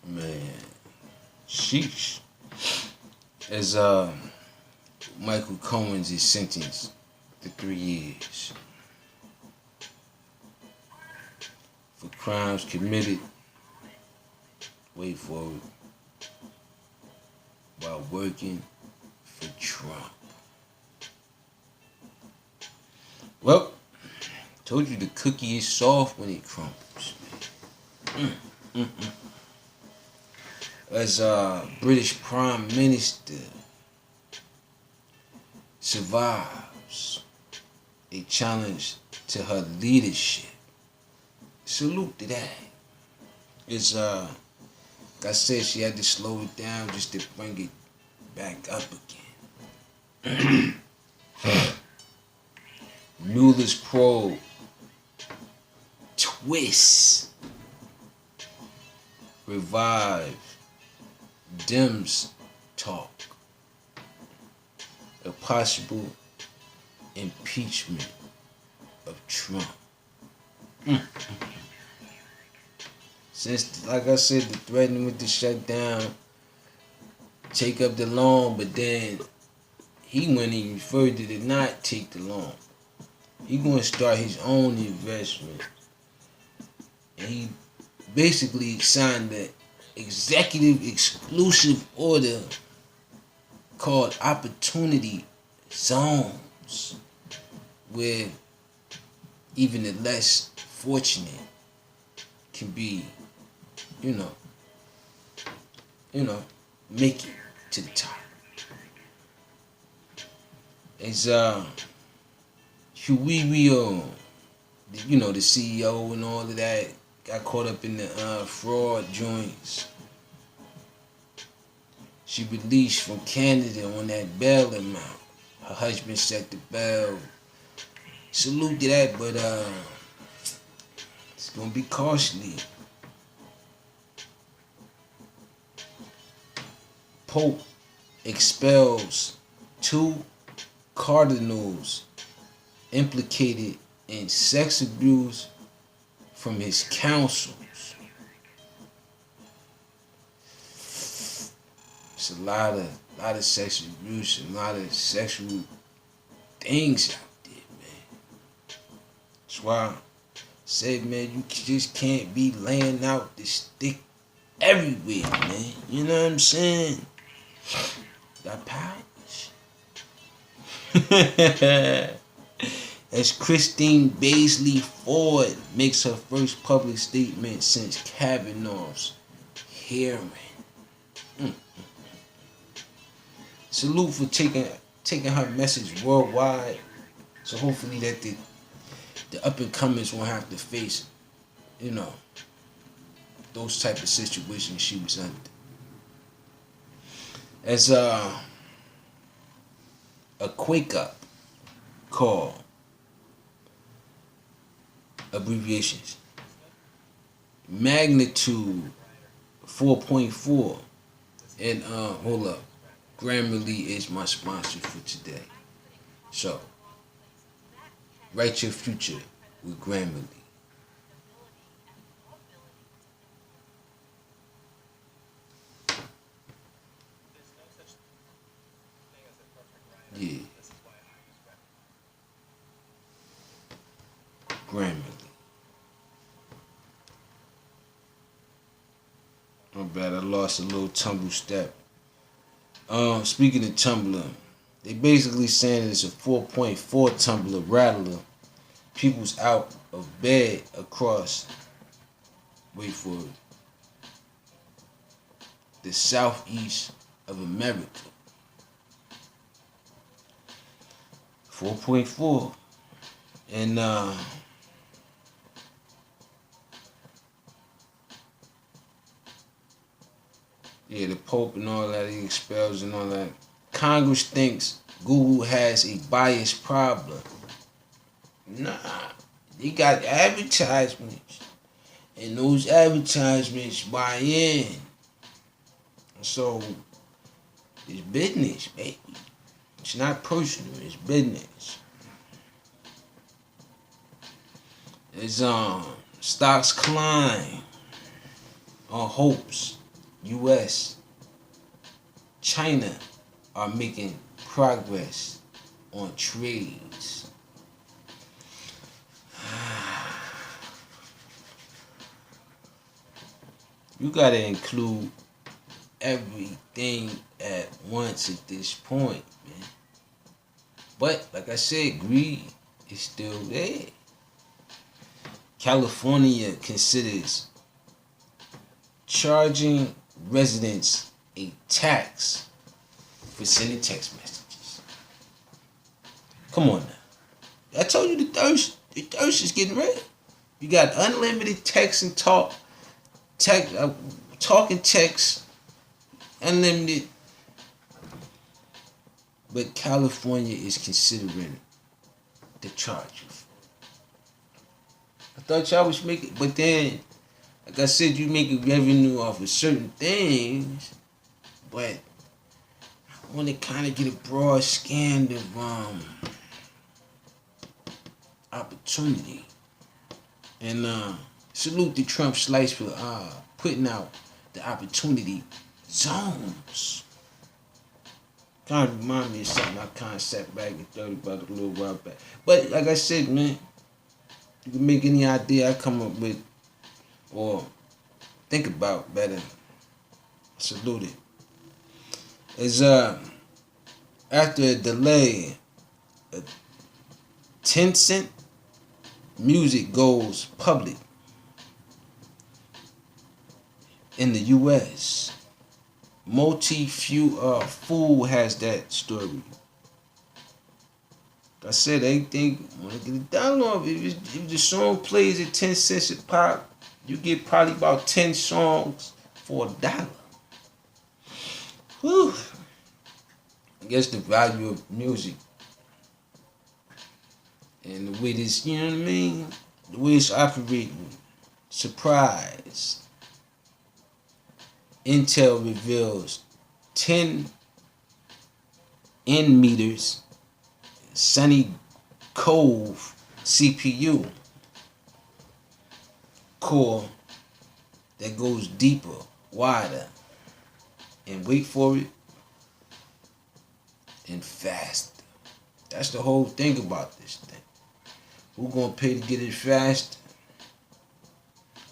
Man, sheesh. As Michael Cohen's is sentenced to 3 years for crimes committed, wait for it, while working for Trump. Well, told you the cookie is soft when it crumbles. As British Prime Minister survives a challenge to her leadership. Salute to that. It's like I said, she had to slow it down just to bring it back up again. Mueller's probe twists, revive Dems talk, a possible impeachment of Trump. Since, like I said, the threatening with the shutdown, take up the loan, but then he went even further to not take the loan. He gonna start his own investment. And he basically signed the executive exclusive order called Opportunity Zones, where even the less fortunate can be, you know, make it to the top. It's Huirio, the CEO and all of that, got caught up in the fraud joints. She released from Canada on that bail amount. Her husband set the bail. Salute to that, but it's gonna be costly. Pope expels 2 cardinals implicated in sex abuse from his councils. It's a lot of sexual abuse and a lot of sexual things out there, man. That's why I said, man, you just can't be laying out the stick everywhere, man. You know what I'm saying? That powers. As Christine Blasey Ford makes her first public statement since Kavanaugh's hearing. Salute for taking her message worldwide. So hopefully that the up and comers won't have to face, those type of situations she was under. As a Quake Up call, abbreviations, magnitude 4.4, and hold up, Grammarly is my sponsor for today. So, write your future with Grammarly. Yeah. Grammarly. My bad, I lost a little tumble step. Speaking of tumbler, they basically saying it's a 4.4 tumbler rattler. People's out of bed across, wait for it, the southeast of America. 4.4. And yeah, the Pope and all that, he expels and all that. Congress thinks Google has a bias problem. Nah, they got advertisements, and those advertisements buy in. So it's business, baby. It's not personal, it's business. It's stocks climb on hopes U.S., China are making progress on trades. You gotta include everything at once at this point, man. But like I said, greed is still there. California considers charging residents a tax for sending text messages. Come on now. I told you the thirst is getting real. You got unlimited text and talk, talking text, unlimited. But California is considering the charge you. I thought y'all was making, but then, like I said, you making revenue off of certain things, but I want to kind of get a broad scan of opportunity. And salute to Trump Slice for putting out the opportunity zones. Kind of remind me of something I kind of sat back and thought about a little while back. But like I said, man, you can make any idea I come up with or think about better. Salute it. It's after a delay, 10 Cent music goes public in the U.S. Fool has that story. Like I said, everything want to get it download. If the song plays at 10 cents a pop, you get probably about 10 songs for $1. Whew. I guess the value of music and the way this, you know what I mean? The way it's operating. Surprise. Intel reveals 10 nm Sunny Cove CPU core that goes deeper, wider, and wait for it, and faster. That's the whole thing about this thing. Who gonna pay to get it faster?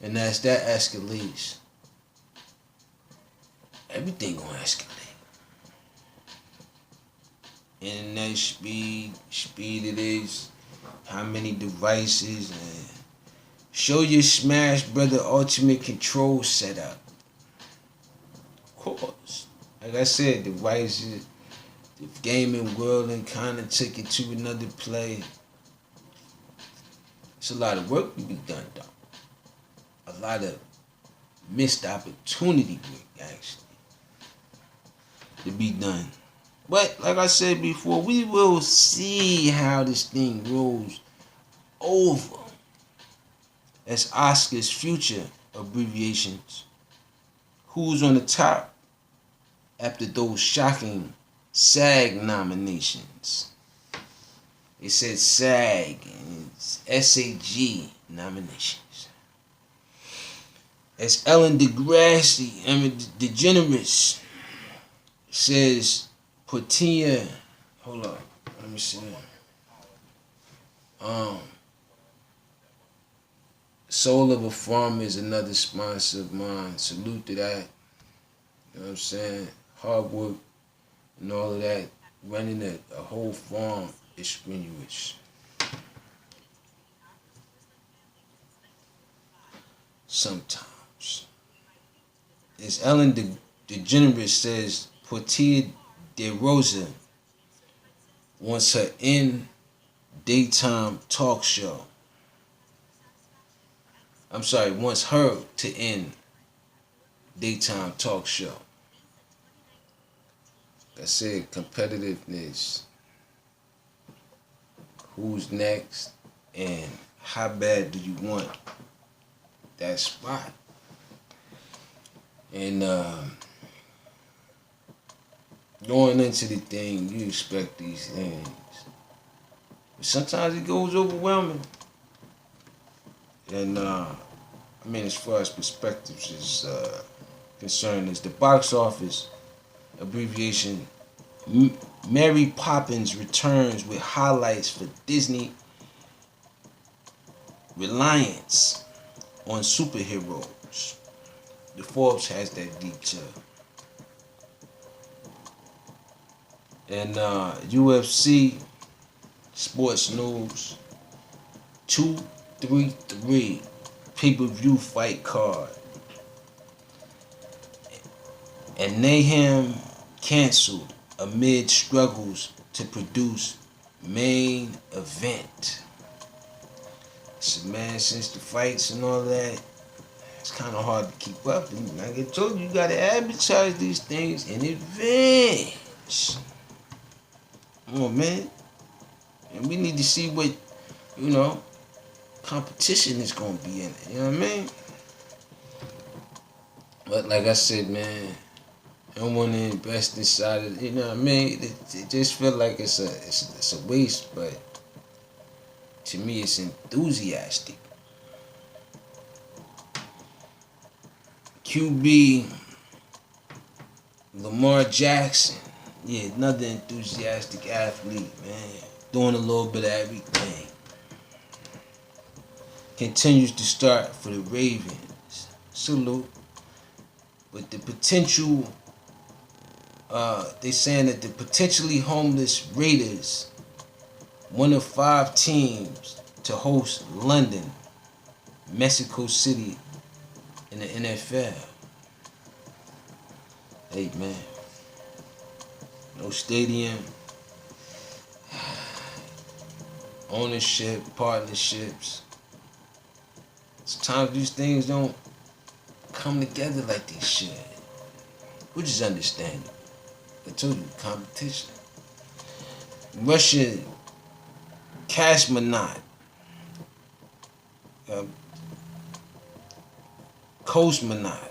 And as that escalates, everything gonna escalate. Internet speed it is, how many devices, and show your Smash Brother Ultimate Control setup. Of course. Like I said, devices, the gaming world and kinda took it to another play. It's a lot of work to be done though. A lot of missed opportunity work actually to be done. But like I said before, we will see how this thing rolls over as Oscar's future abbreviations. Who's on the top after those shocking SAG nominations? It said SAG and it's SAG nominations. As Ellen DeGeneres says, Portia, hold up, let me see. Soul of a Farmer is another sponsor of mine. Salute to that. You know what I'm saying? Hard work and all of that. Running a whole farm is strenuous. Sometimes. As Ellen DeGeneres says, Portia de Rosa wants her in daytime talk show. Wants her to end daytime talk show. Like I said, competitiveness. Who's next? And how bad do you want that spot? And going into the thing, you expect these things. But sometimes it goes overwhelming. And as far as perspectives is concern is the box office abbreviation. Mary Poppins returns with highlights for Disney reliance on superheroes. The Forbes has that detail. And UFC sports news 233 pay-per-view fight card. And Mayhem canceled amid struggles to produce main event. So man, since the fights and all that, it's kind of hard to keep up. And like I told you, you gotta advertise these things in advance. Come on, man. And we need to see what, competition is gonna be in it. You know what I mean? But like I said, man, I don't want to invest inside it. You know what I mean? It just feel like it's a waste, but to me, it's enthusiastic. QB Lamar Jackson, yeah, another enthusiastic athlete, man, doing a little bit of everything. Continues to start for the Ravens. Salute. But the potential, they saying that the potentially homeless Raiders, one of 5 teams to host London, Mexico City in the NFL. Hey man, no stadium, ownership, partnerships. Sometimes these things don't come together like they should, which is understandable. I told you, competition. Russian cosmonaut, cosmonaut.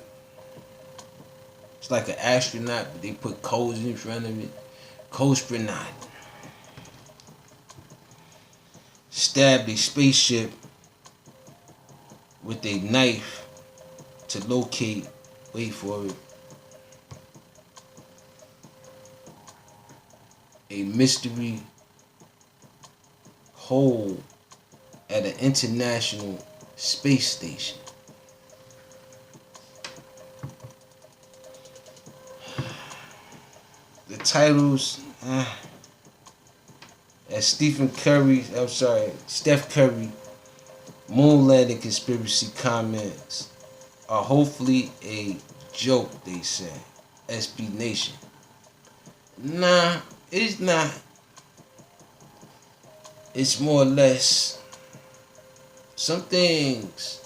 It's like an astronaut, but they put codes in front of it. Cosmonaut stabbed a spaceship with a knife to locate, wait for it, a mystery hole at an international space station. The titles, as Steph Curry, moon landing conspiracy comments are hopefully a joke, they say. SB Nation. Nah, it's not. It's more or less, some things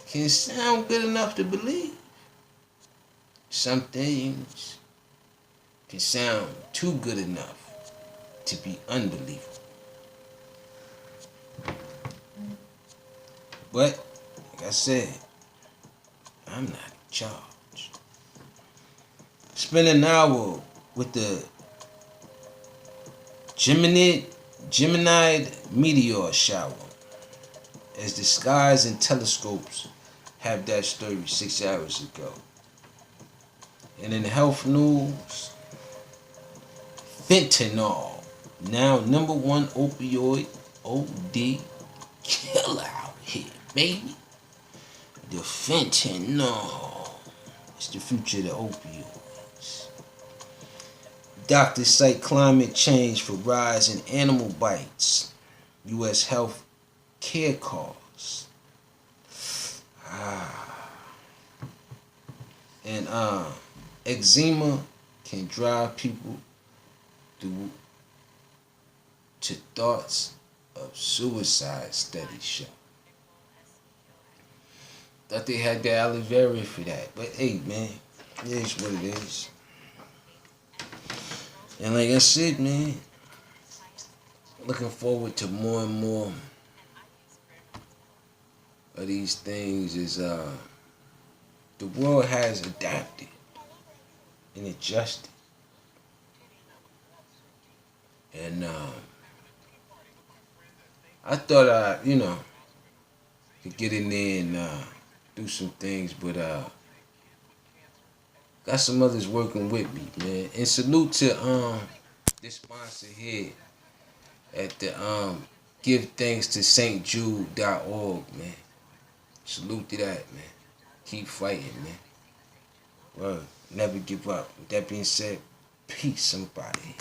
can sound good enough to believe. Some things can sound too good enough to be unbelievable. But, like I said, I'm not in charge. Spend an hour with the Gemini meteor shower as the skies and telescopes have that story 6 hours ago. And in health news, fentanyl, now #1 opioid OD killer out here, baby. The fentanyl is the future of the opioids. Doctors cite climate change for rise in animal bites. U.S. health care costs. And eczema can drive people to thoughts of suicide, studies show. Thought they had the aloe vera for that. But hey, man, it is what it is. And like I said, man, looking forward to more and more of these things is the world has adapted and adjusted. And I thought I, could get in there and do some things, but Got some others working with me, man. And salute to this sponsor here at the give thanks to stjude.org, man. Salute to that, man. Keep fighting, man. Word. Never give up. With that being said, peace, somebody.